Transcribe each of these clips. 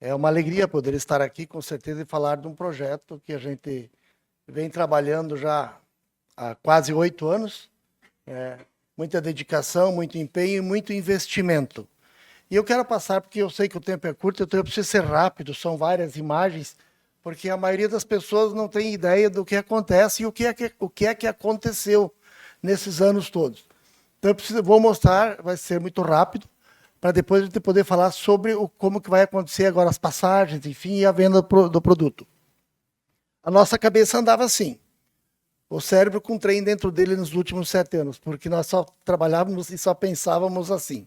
É uma alegria poder estar aqui, com certeza, e falar de um projeto que a gente vem trabalhando já há quase 8 anos. Muita dedicação, muito empenho e muito investimento. E eu quero passar, porque eu sei que o tempo é curto, então eu preciso ser rápido, são várias imagens, porque a maioria das pessoas não tem ideia do que acontece e o que é que aconteceu nesses anos todos. Então vou mostrar, vai ser muito rápido, para depois a gente poder falar sobre como que vai acontecer agora as passagens, enfim, e a venda do produto. A nossa cabeça andava assim, o cérebro com um trem dentro dele nos últimos 7 anos, porque nós só trabalhávamos e só pensávamos assim.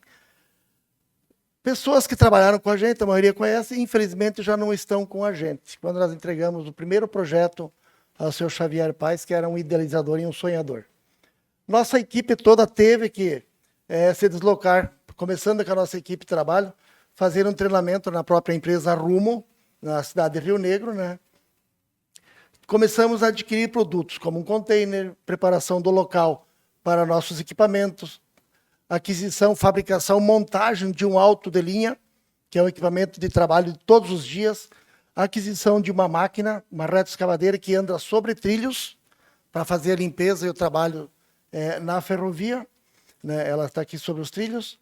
Pessoas que trabalharam com a gente, a maioria conhece, infelizmente já não estão com a gente. Quando nós entregamos o primeiro projeto ao seu Xavier Paes, que era um idealizador e um sonhador. Nossa equipe toda teve que se deslocar, começando com a nossa equipe de trabalho, fazer um treinamento na própria empresa Rumo, na cidade de Rio Negro, né? Começamos a adquirir produtos como um container, preparação do local para nossos equipamentos, aquisição, fabricação, montagem de um auto de linha, que é um equipamento de trabalho de todos os dias, aquisição de uma máquina, uma retroescavadeira que anda sobre trilhos, para fazer a limpeza e o trabalho na ferrovia, né? Ela está aqui sobre os trilhos,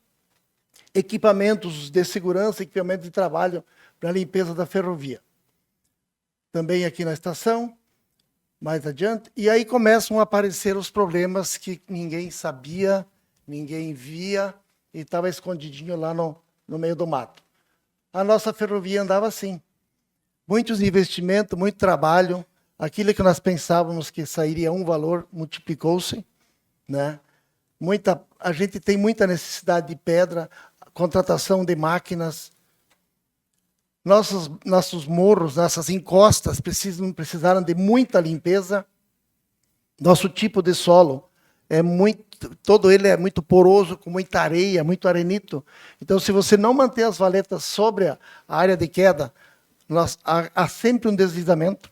equipamentos de segurança, equipamento de trabalho para a limpeza da ferrovia. Também aqui na estação, mais adiante, e aí começam a aparecer os problemas que ninguém sabia, ninguém via, e estava escondidinho lá no meio do mato. A nossa ferrovia andava assim. Muitos investimentos, muito trabalho, aquilo que nós pensávamos que sairia um valor, multiplicou-se, né? A gente tem muita necessidade de pedra, contratação de máquinas. Nossos morros, nossas encostas precisaram de muita limpeza. Nosso tipo de solo todo ele é muito poroso, com muita areia, muito arenito. Então, se você não manter as valetas sobre a área de queda, há sempre um deslizamento,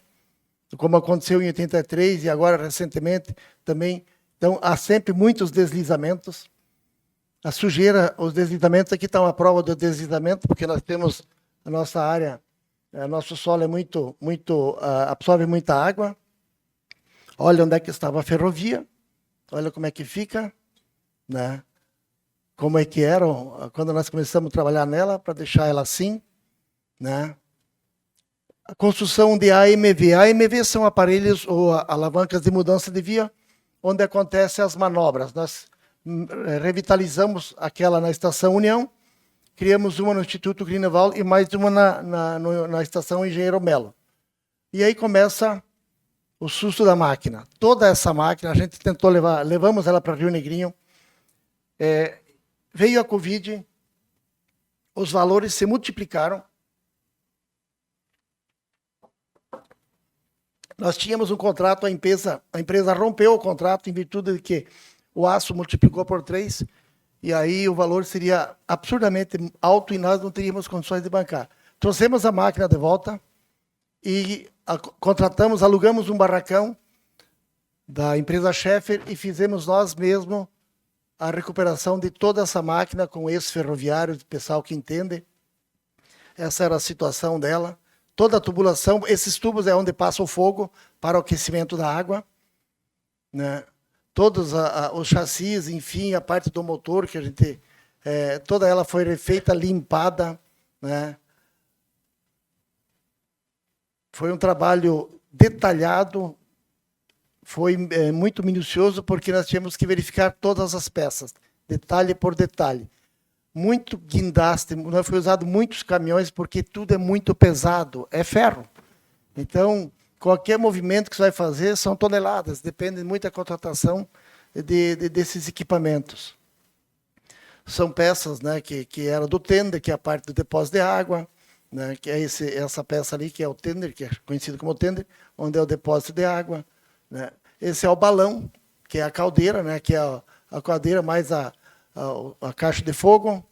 como aconteceu em 83 e agora recentemente também. Então, há sempre muitos deslizamentos. A sujeira, os deslizamentos, aqui está uma prova do deslizamento, porque nós temos a nossa área, nosso solo absorve muita água. Olha onde é que estava a ferrovia, olha como é que fica, né? Como é que era quando nós começamos a trabalhar nela, para deixar ela assim, né? A construção de AMV. AMV são aparelhos ou alavancas de mudança de via, onde acontecem as manobras. Nós revitalizamos aquela na Estação União, criamos uma no Instituto Greenwald e mais uma na Estação Engenheiro Melo. E aí começa o susto da máquina. Toda essa máquina, a gente tentou levamos ela para Rio Negrinho, veio a Covid, os valores se multiplicaram. Nós tínhamos um contrato, a empresa rompeu o contrato em virtude de que o aço multiplicou por 3, e aí o valor seria absurdamente alto e nós não teríamos condições de bancar. Trouxemos a máquina de volta e alugamos um barracão da empresa Schaeffer e fizemos nós mesmos a recuperação de toda essa máquina com ex-ferroviários, pessoal que entende. Essa era a situação dela. Toda a tubulação, esses tubos é onde passa o fogo para o aquecimento da água, né? Todos os chassis, enfim, a parte do motor que a gente, toda ela foi refeita, limpada, né? Foi um trabalho detalhado, foi muito minucioso, porque nós tínhamos que verificar todas as peças, detalhe por detalhe. Muito guindaste, não foi usado muitos caminhões, porque tudo é muito pesado, é ferro. Então, qualquer movimento que você vai fazer são toneladas, depende muito da contratação desses equipamentos. São peças, né, que era do tender, que é a parte do depósito de água, né, que é essa peça ali, que é o tender, que é conhecido como tender, onde é o depósito de água, né. Esse é o balão, que é a caldeira, né, que é a caldeira mais a caixa de fogo,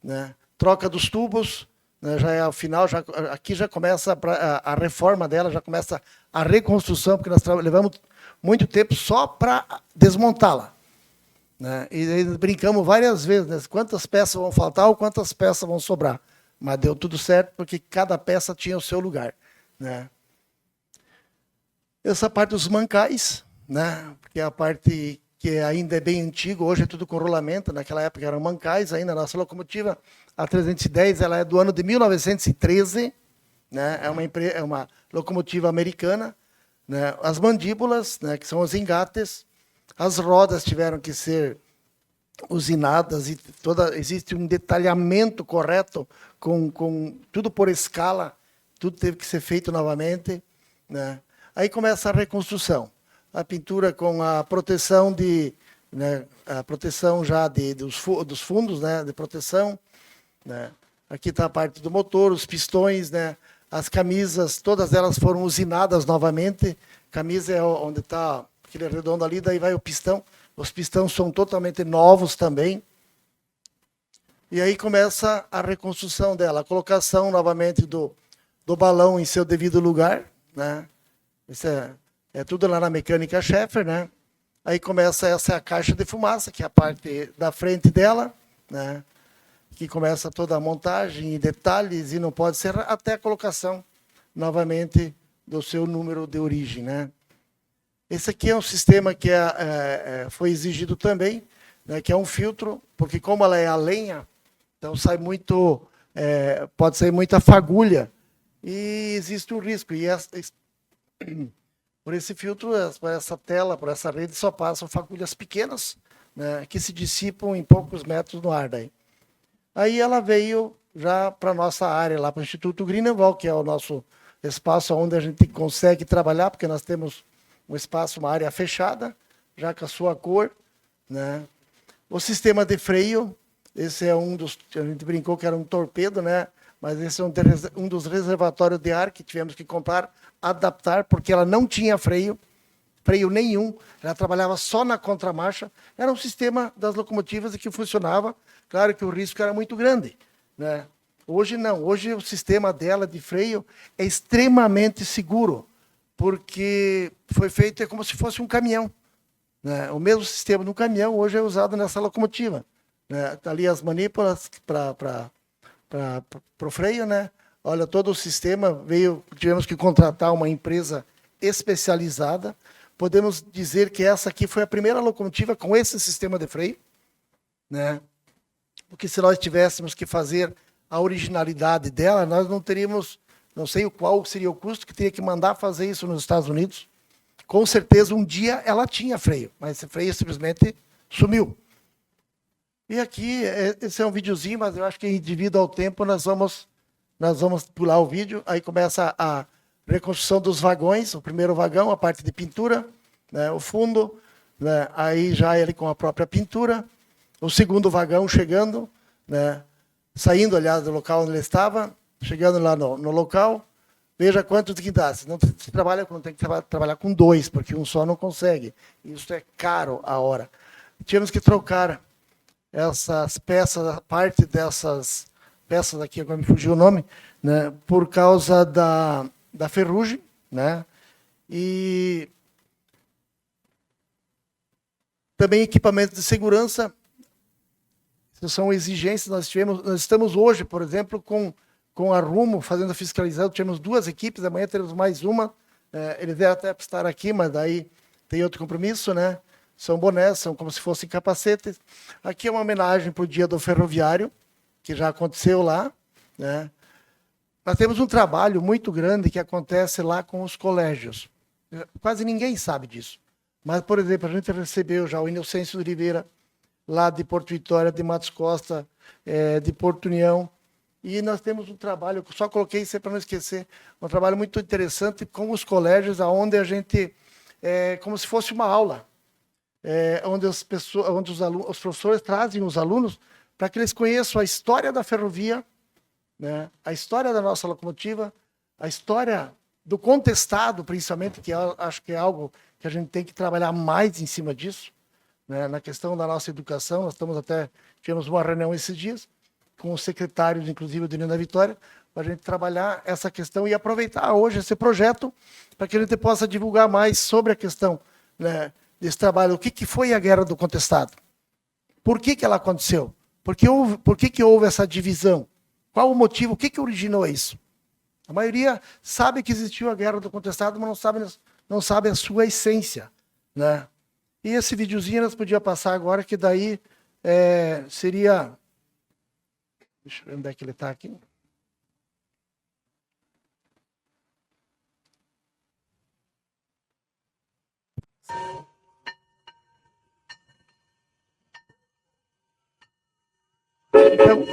né? Troca dos tubos, né? Já é ao final, aqui já começa a reforma dela, já começa a reconstrução, porque nós levamos muito tempo só para desmontá-la, né? E brincamos várias vezes, né? Quantas peças vão faltar ou quantas peças vão sobrar, mas deu tudo certo porque cada peça tinha o seu lugar, né? Essa parte dos mancais, né? Porque é a parte que ainda é bem antiga, hoje é tudo com rolamento, naquela época eram mancais ainda. A nossa locomotiva, a 310, ela é do ano de 1913, né? É uma locomotiva americana, né? As mandíbulas, né, que são os engates, as rodas tiveram que ser usinadas e existe um detalhamento correto com tudo por escala, tudo teve que ser feito novamente, né? Aí começa a reconstrução, a pintura com a proteção né, a proteção já dos fundos, né, de proteção, né? Aqui está a parte do motor, os pistões, né? As camisas, todas elas foram usinadas novamente. Camisa é onde está aquele redondo ali, daí vai o pistão. Os pistões são totalmente novos também. E aí começa a reconstrução dela, a colocação novamente do balão em seu devido lugar, né? Isso é tudo lá na mecânica Schaeffer, né? Aí começa essa a caixa de fumaça, que é a parte da frente dela, né? Que começa toda a montagem e detalhes, e não pode ser até a colocação novamente do seu número de origem, né? Esse aqui é um sistema que foi exigido também, né, que é um filtro, porque como ela é a lenha, então sai muito, pode sair muita fagulha, e existe um risco. E por esse filtro, por essa tela, por essa rede, só passam fagulhas pequenas, né, que se dissipam em poucos metros no ar daí. Aí ela veio já para a nossa área, lá para o Instituto Greenenwald, que é o nosso espaço onde a gente consegue trabalhar, porque nós temos um espaço, uma área fechada, já com a sua cor, né? O sistema de freio, esse é um dos, a gente brincou que era um torpedo, né? Mas esse é um dos reservatórios de ar que tivemos que comprar, adaptar, porque ela não tinha freio nenhum, ela trabalhava só na contramarcha, era um sistema das locomotivas que funcionava, claro que o risco era muito grande, né? Hoje não, hoje o sistema dela de freio é extremamente seguro, porque foi feito como se fosse um caminhão, né? O mesmo sistema do caminhão hoje é usado nessa locomotiva, né? Tá ali as manípulas para o freio, né? Olha, todo o sistema tivemos que contratar uma empresa especializada. Podemos dizer que essa aqui foi a primeira locomotiva com esse sistema de freio, né? Porque se nós tivéssemos que fazer a originalidade dela, nós não teríamos, não sei qual seria o custo, que teria que mandar fazer isso nos Estados Unidos. Com certeza, um dia ela tinha freio, mas esse freio simplesmente sumiu. E aqui, esse é um videozinho, mas eu acho que devido ao tempo nós vamos pular o vídeo. Aí começa a reconstrução dos vagões, o primeiro vagão, a parte de pintura, né, o fundo, né, aí já ele com a própria pintura, o segundo vagão chegando, né, saindo, aliás, do local onde ele estava, chegando lá no local, veja quanto que dá. Não tem que trabalhar com dois, porque um só não consegue. Isso é caro a hora. Tínhamos que trocar essas peças, a parte dessas peças aqui, agora me fugiu o nome, né, por causa da ferrugem, né, e também equipamentos de segurança. São exigências. Nós estamos hoje, por exemplo, com a Rumo fazendo a fiscalização. Tivemos 2 equipes, amanhã teremos mais uma. Eles devem até estar aqui, mas daí tem outro compromisso, né? São bonés, são como se fossem capacetes. Aqui é uma homenagem para o Dia do Ferroviário, que já aconteceu lá, né? Nós temos um trabalho muito grande que acontece lá com os colégios. Quase ninguém sabe disso. Mas, por exemplo, a gente recebeu já o Inocêncio de Oliveira, lá de Porto Vitória, de Matos Costa, de Porto União. E nós temos um trabalho, só coloquei isso para não esquecer, um trabalho muito interessante com os colégios, onde a gente, como se fosse uma aula, onde os professores trazem os alunos para que eles conheçam a história da ferrovia, né, a história da nossa locomotiva, a história do contestado, principalmente, que acho que é algo que a gente tem que trabalhar mais em cima disso, né, na questão da nossa educação. Nós tivemos uma reunião esses dias com os secretários, inclusive do União da Vitória, para a gente trabalhar essa questão e aproveitar hoje esse projeto para que a gente possa divulgar mais sobre a questão, né, desse trabalho. O que foi a Guerra do Contestado? Por que ela aconteceu? Por que houve essa divisão? Qual o motivo? O que originou isso? A maioria sabe que existiu a Guerra do Contestado, mas não sabe a sua essência, né? E esse videozinho nós podíamos passar agora, que daí seria... Deixa eu ver onde é que ele está aqui. Então,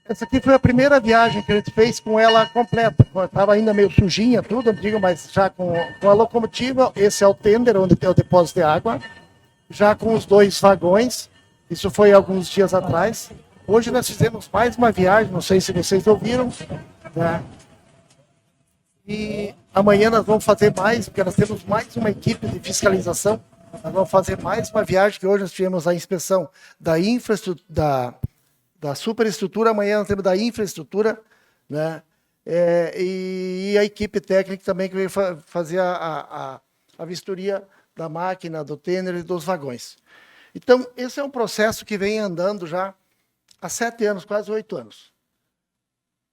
essa aqui foi a primeira viagem que a gente fez com ela completa. Estava ainda meio sujinha, tudo, digo, mas já com a locomotiva. Esse é o tender, onde tem o depósito de água. Já com os 2 vagões. Isso foi alguns dias atrás. Hoje nós fizemos mais uma viagem, não sei se vocês ouviram, né? E amanhã nós vamos fazer mais, porque nós temos mais uma equipe de fiscalização. Nós vamos fazer mais uma viagem, que hoje nós tivemos a inspeção da infraestrutura, da superestrutura, amanhã nós temos da infraestrutura, né? E a equipe técnica também que veio fazer a vistoria da máquina, do tender e dos vagões. Então, esse é um processo que vem andando já há 7 anos, quase 8 anos.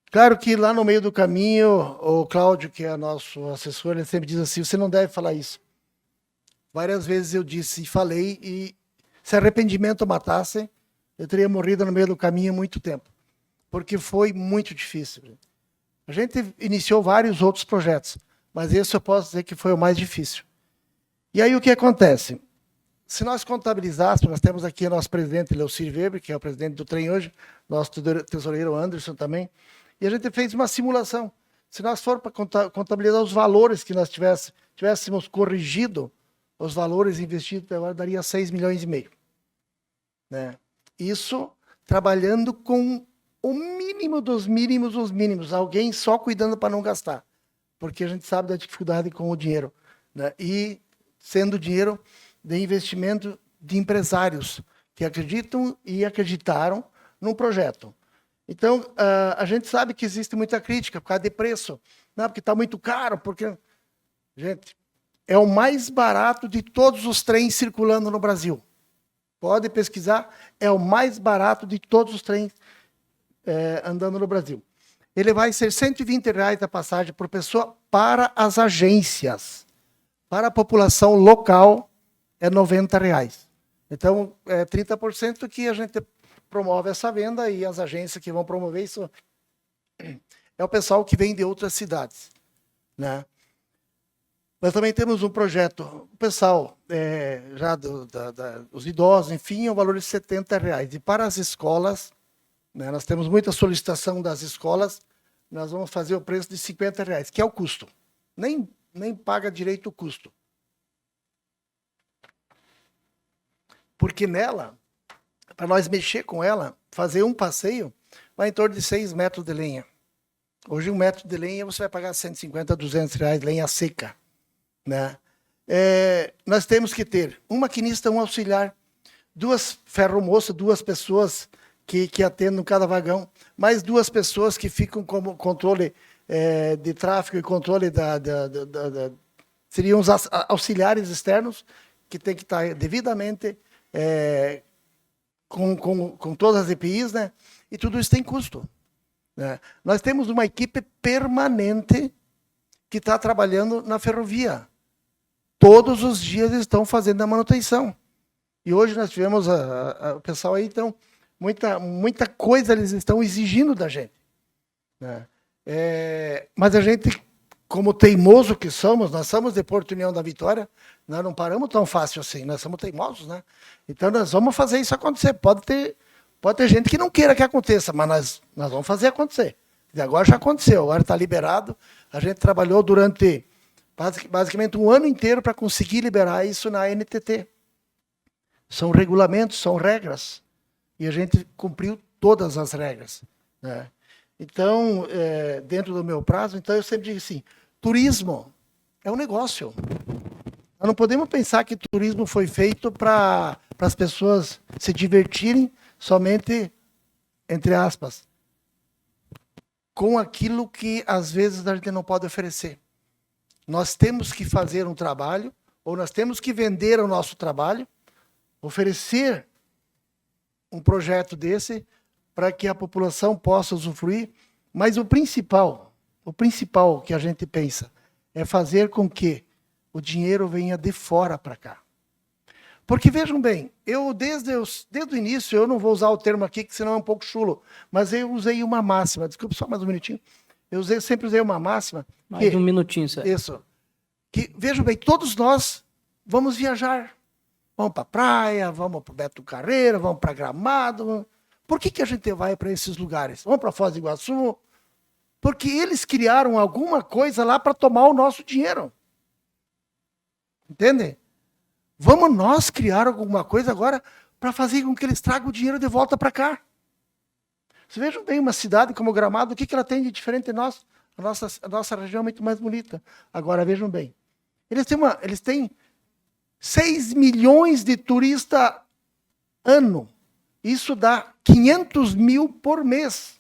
Claro que lá no meio do caminho, o Cláudio, que é nosso assessor, ele sempre diz assim, você não deve falar isso. Várias vezes eu disse e falei, e se arrependimento matasse, eu teria morrido no meio do caminho há muito tempo, porque foi muito difícil. A gente iniciou vários outros projetos, mas esse eu posso dizer que foi o mais difícil. E aí o que acontece? Se nós contabilizássemos, nós temos aqui o nosso presidente, Leocir Weber, que é o presidente do trem hoje, nosso tesoureiro Anderson também, e a gente fez uma simulação. Se nós for para contabilizar os valores que nós tivéssemos corrigido, os valores investidos agora daria 6,5 milhões. Né? Isso trabalhando com o mínimo dos mínimos, alguém só cuidando para não gastar, porque a gente sabe da dificuldade com o dinheiro, né? E sendo dinheiro de investimento de empresários que acreditam e acreditaram num projeto. Então, a gente sabe que existe muita crítica por causa de preço, não, porque está muito caro, porque... Gente, é o mais barato de todos os trens circulando no Brasil. Pode pesquisar, é o mais barato de todos os trens andando no Brasil. Ele vai ser R$ 120 a passagem por pessoa para as agências. Para a população local, é R$ 90. Então, é 30% que a gente promove essa venda, e as agências que vão promover isso é o pessoal que vem de outras cidades, né? Nós também temos um projeto, o pessoal, já os idosos, enfim, é o valor de R$ 70. E para as escolas, né, nós temos muita solicitação das escolas, nós vamos fazer o preço de R$ 50, que é o custo. Nem paga direito o custo. Porque nela, para nós mexer com ela, fazer um passeio, vai em torno de 6 metros de lenha. Hoje, 1 metro de lenha, você vai pagar R$ 150, R$ 200, lenha seca. Né? Nós temos que ter um maquinista, um auxiliar, 2 ferromoças, 2 pessoas que atendem cada vagão, mais 2 pessoas que ficam como controle de tráfego e controle seriam os auxiliares externos, que tem que estar devidamente com todas as EPIs, né? E tudo isso tem custo. Né? Nós temos uma equipe permanente que está trabalhando na ferrovia. Todos os dias estão fazendo a manutenção. E hoje nós tivemos o pessoal aí, então, muita coisa eles estão exigindo da gente. Né? Mas a gente, como teimoso que somos, nós somos de Porto União da Vitória, nós não paramos tão fácil assim, nós somos teimosos, né? Então nós vamos fazer isso acontecer. Pode ter gente que não queira que aconteça, mas nós vamos fazer acontecer. E agora já aconteceu, agora está liberado. A gente trabalhou durante basicamente um ano inteiro para conseguir liberar isso na NTT. São regulamentos, são regras. E a gente cumpriu todas as regras. Né? Então, dentro do meu prazo, então eu sempre digo assim, turismo é um negócio. Nós não podemos pensar que turismo foi feito para as pessoas se divertirem somente, entre aspas, com aquilo que às vezes a gente não pode oferecer. Nós temos que fazer um trabalho, ou nós temos que vender o nosso trabalho, oferecer um projeto desse para que a população possa usufruir, mas o principal que a gente pensa é fazer com que o dinheiro venha de fora para cá. Porque vejam bem, eu desde o início, eu não vou usar o termo aqui, que senão é um pouco chulo, mas eu usei uma máxima, desculpa só mais um minutinho, sempre usei uma máxima. Mais um minutinho, Sérgio. Isso. Que, vejam bem, todos nós vamos viajar. Vamos para a praia, vamos para Beto Carreiro, vamos para Gramado. Por que a gente vai para esses lugares? Vamos para Foz do Iguaçu? Porque eles criaram alguma coisa lá para tomar o nosso dinheiro. Entendem? Vamos nós criar alguma coisa agora para fazer com que eles tragam o dinheiro de volta para cá. Vocês vejam bem, uma cidade como Gramado, o que ela tem de diferente de nós? A nossa região é muito mais bonita. Agora, vejam bem. Eles têm 6 milhões de turistas ano. Isso dá 500 mil por mês.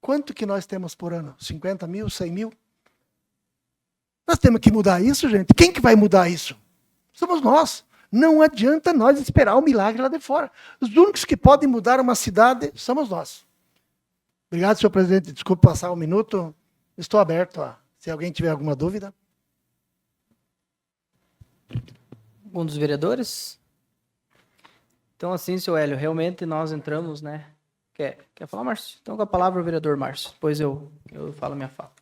Quanto que nós temos por ano? 50 mil, 100 mil? Nós temos que mudar isso, gente. Quem que vai mudar isso? Somos nós. Não adianta nós esperar o milagre lá de fora. Os únicos que podem mudar uma cidade somos nós. Obrigado, senhor presidente. Desculpe passar um minuto. Estou aberto se alguém tiver alguma dúvida. Um dos vereadores? Então, assim, seu Hélio, realmente nós entramos, né? Quer falar, Márcio? Então, com a palavra o vereador Márcio. Depois eu falo a minha fala.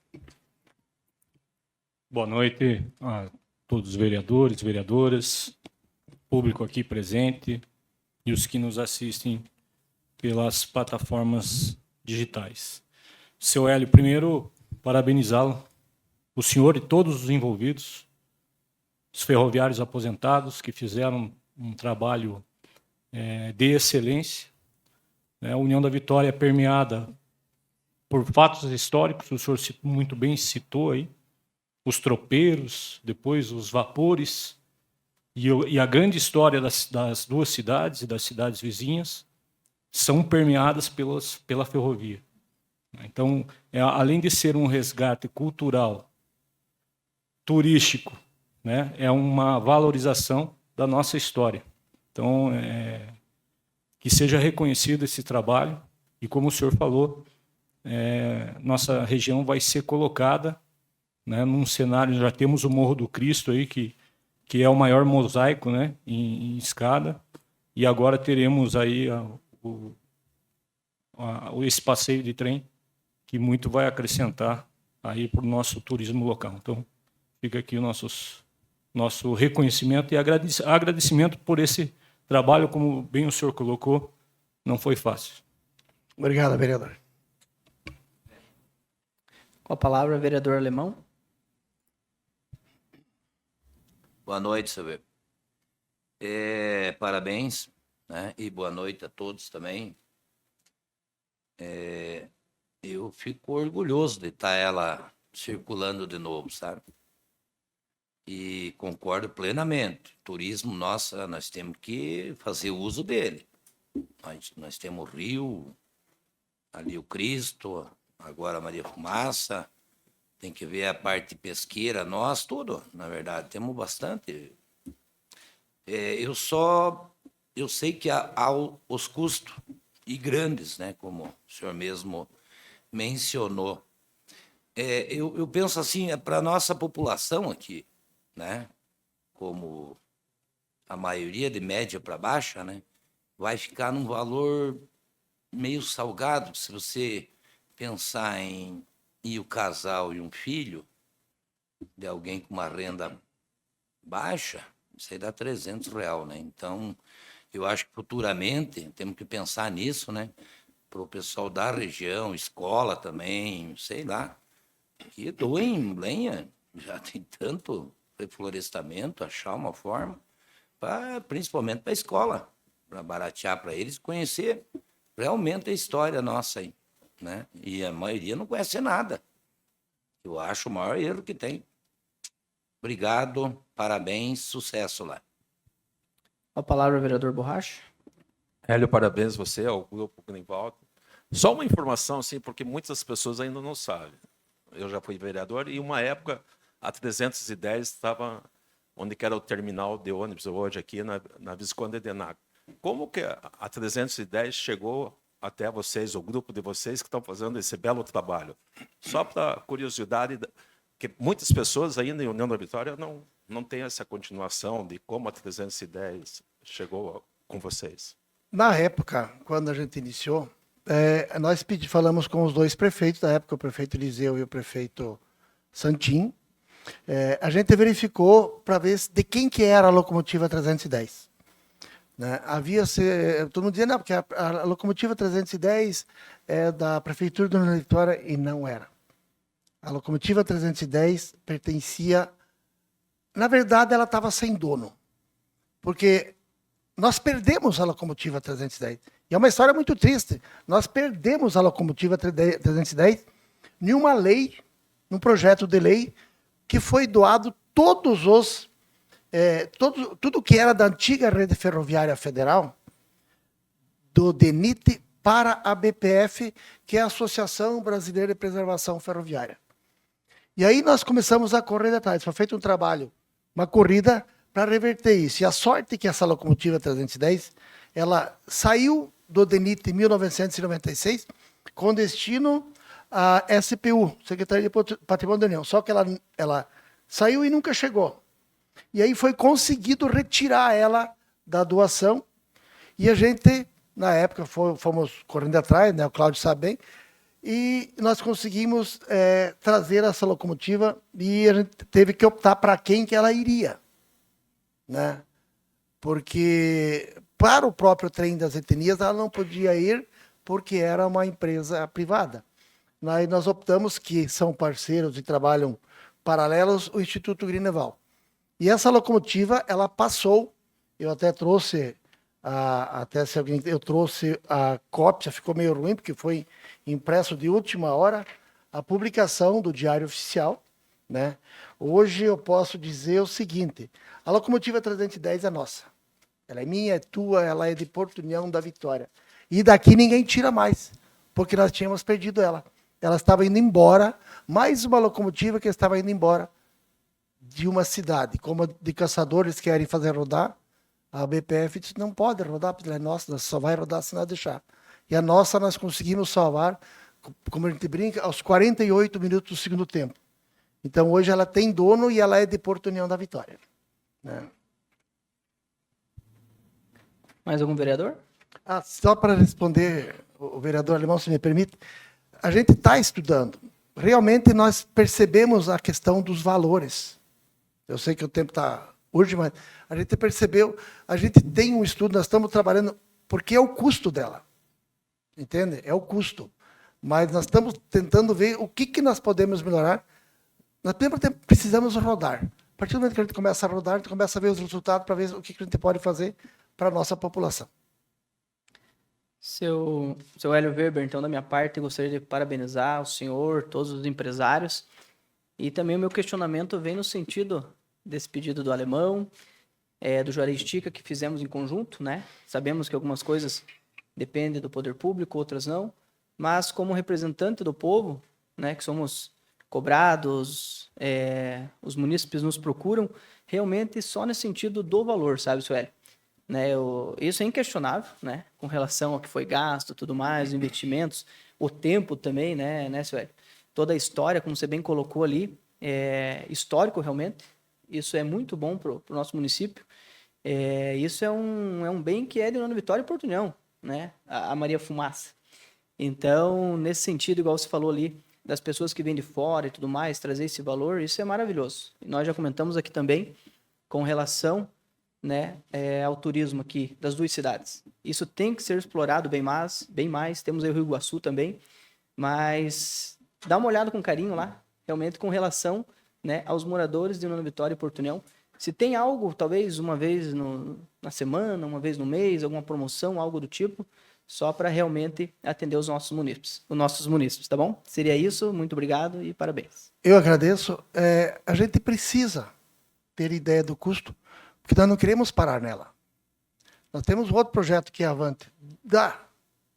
Boa noite a todos os vereadores, vereadoras, público aqui presente e os que nos assistem pelas plataformas digitais. Seu Hélio, primeiro, parabenizá-lo, o senhor e todos os envolvidos, os ferroviários aposentados que fizeram um trabalho de excelência. A União da Vitória é permeada por fatos históricos, o senhor muito bem citou aí, os tropeiros, depois os vapores, e a grande história das duas cidades e das cidades vizinhas são permeadas pela ferrovia. Então, além de ser um resgate cultural, turístico, né, é uma valorização da nossa história. Então, que seja reconhecido esse trabalho, e como o senhor falou, nossa região vai ser colocada, né, num cenário, já temos o Morro do Cristo aí, que é o maior mosaico, né, em escada, e agora teremos aí esse passeio de trem, que muito vai acrescentar aí para o nosso turismo local. Então, fica aqui o nosso reconhecimento e agradecimento por esse trabalho, como bem o senhor colocou, não foi fácil. Obrigado, vereador. Com a palavra, vereador Alemão. Boa noite, senhor. Parabéns, né? E boa noite a todos também. Eu fico orgulhoso de estar ela circulando de novo, sabe? E concordo plenamente. Turismo, nossa, nós temos que fazer uso dele. Nós temos o Rio, ali o Cristo, agora a Maria Fumaça. Tem que ver a parte pesqueira, nós, tudo, na verdade, temos bastante. Eu sei que há os custos, e grandes, né, como o senhor mesmo mencionou. Eu penso assim, para a nossa população aqui, né, como a maioria de média para baixa, né, vai ficar num valor meio salgado, se você pensar em o casal e um filho de alguém com uma renda baixa, isso aí dá R$300, né? Então, eu acho que futuramente temos que pensar nisso, né? Para o pessoal da região, escola também, sei lá, que doem lenha, já tem tanto reflorestamento, achar uma forma, principalmente para a escola, para baratear para eles, conhecer realmente a história nossa aí. Né? E a maioria não conhece nada. Eu acho o maior erro que tem. Obrigado, parabéns, sucesso lá. A palavra, vereador Borracha. Hélio, parabéns você, ao Grupo Greenwald. Só uma informação, assim, porque muitas pessoas ainda não sabem. Eu já fui vereador e uma época, a 310 estava onde que era o terminal de ônibus hoje aqui na Visconde de Naco. Como que a 310 chegou até vocês, o grupo de vocês que estão fazendo esse belo trabalho? Só para curiosidade, que muitas pessoas ainda em União da Vitória não têm essa continuação de como a 310 chegou com vocês. Na época, quando a gente iniciou, nós falamos com os dois prefeitos da época, o prefeito Eliseu e o prefeito Santim. A gente verificou para ver de quem que era a locomotiva 310. Né? Todo mundo dizia, não, porque a locomotiva 310 é da prefeitura de União da Vitória, e não era. A locomotiva 310 pertencia... Na verdade, ela estava sem dono, porque nós perdemos a locomotiva 310. E é uma história muito triste. Nós perdemos a locomotiva 310 em uma lei, num projeto de lei, que foi doado tudo que era da antiga rede ferroviária federal, do DENIT para a BPF, que é a Associação Brasileira de Preservação Ferroviária. E aí nós começamos a correr atrás. Foi feito um trabalho, uma corrida para reverter isso. E a sorte é que essa locomotiva 310, ela saiu do DENIT em 1996, com destino à SPU, Secretaria de Patrimônio da União. Só que ela saiu e nunca chegou. E aí foi conseguido retirar ela da doação. E a gente, na época, fomos correndo atrás, né? O Cláudio sabe bem, e nós conseguimos trazer essa locomotiva e a gente teve que optar para quem que ela iria. Né? Porque para o próprio trem das etnias ela não podia ir porque era uma empresa privada. Nós optamos, que são parceiros e trabalham paralelos, o Instituto Grineval. E essa locomotiva, ela passou, eu até trouxe, eu trouxe a cópia, ficou meio ruim, porque foi impresso de última hora, a publicação do Diário Oficial. Né? Hoje eu posso dizer o seguinte, a locomotiva 310 é nossa. Ela é minha, é tua, ela é de Porto União da Vitória. E daqui ninguém tira mais, porque nós tínhamos perdido ela. Ela estava indo embora, mais uma locomotiva que estava indo embora de uma cidade. Como de caçadores querem fazer rodar, a BPF disse, não pode rodar, porque ela é nossa, só vai rodar se nós deixar. E a nossa nós conseguimos salvar, como a gente brinca, aos 48 minutos do segundo tempo. Então hoje ela tem dono e ela é de Porto União da Vitória. Né? Mais algum vereador? Só para responder, o vereador Alemão, se me permite, a gente está estudando. Realmente nós percebemos a questão dos valores. Eu sei que o tempo está urgente, mas a gente percebeu, a gente tem um estudo, nós estamos trabalhando, porque é o custo dela. Entende? É o custo. Mas nós estamos tentando ver o que nós podemos melhorar. Nós precisamos rodar. A partir do momento que a gente começa a rodar, a gente começa a ver os resultados para ver o que a gente pode fazer para a nossa população. Seu Hélio Weber, então, da minha parte, gostaria de parabenizar o senhor, todos os empresários. E também o meu questionamento vem no sentido desse pedido do Alemão, do Juarez Tica, que fizemos em conjunto, né? Sabemos que algumas coisas dependem do poder público, outras não. Mas, como representante do povo, né, que somos cobrados, os munícipes nos procuram, realmente só nesse sentido do valor, sabe, seu Hélio? Né, isso é inquestionável, né, com relação ao que foi gasto, tudo mais, os investimentos, o tempo também, né, seu Hélio? Toda a história, como você bem colocou ali, é histórico realmente, isso é muito bom para o nosso município, isso é um bem que é de União da Vitória e Porto União, né, a Maria Fumaça. Então, nesse sentido, igual você falou ali, das pessoas que vêm de fora e tudo mais, trazer esse valor, isso é maravilhoso. E nós já comentamos aqui também com relação, né, ao turismo aqui das duas cidades. Isso tem que ser explorado bem mais. Temos aí o Rio Iguaçu também, mas dá uma olhada com carinho lá, realmente com relação, né, aos moradores de União da Vitória e Porto União. Se tem algo, talvez uma vez na semana, uma vez no mês, alguma promoção, algo do tipo, só para realmente atender os nossos munícipes, tá bom? Seria isso, muito obrigado e parabéns. Eu agradeço. A gente precisa ter ideia do custo, porque nós não queremos parar nela. Nós temos outro projeto que é Avante, da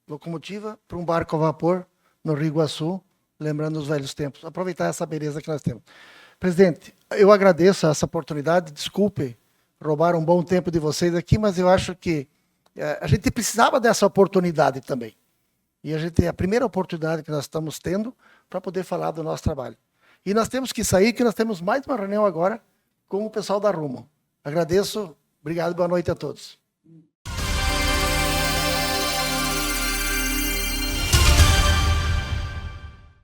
locomotiva para um barco a vapor no Rio Iguaçu, lembrando os velhos tempos. Aproveitar essa beleza que nós temos. Presidente, eu agradeço essa oportunidade, desculpe roubar um bom tempo de vocês aqui, mas eu acho que A gente precisava dessa oportunidade também. E é a primeira oportunidade que nós estamos tendo para poder falar do nosso trabalho. E nós temos que sair, que nós temos mais uma reunião agora com o pessoal da Rumo. Agradeço, obrigado, boa noite a todos.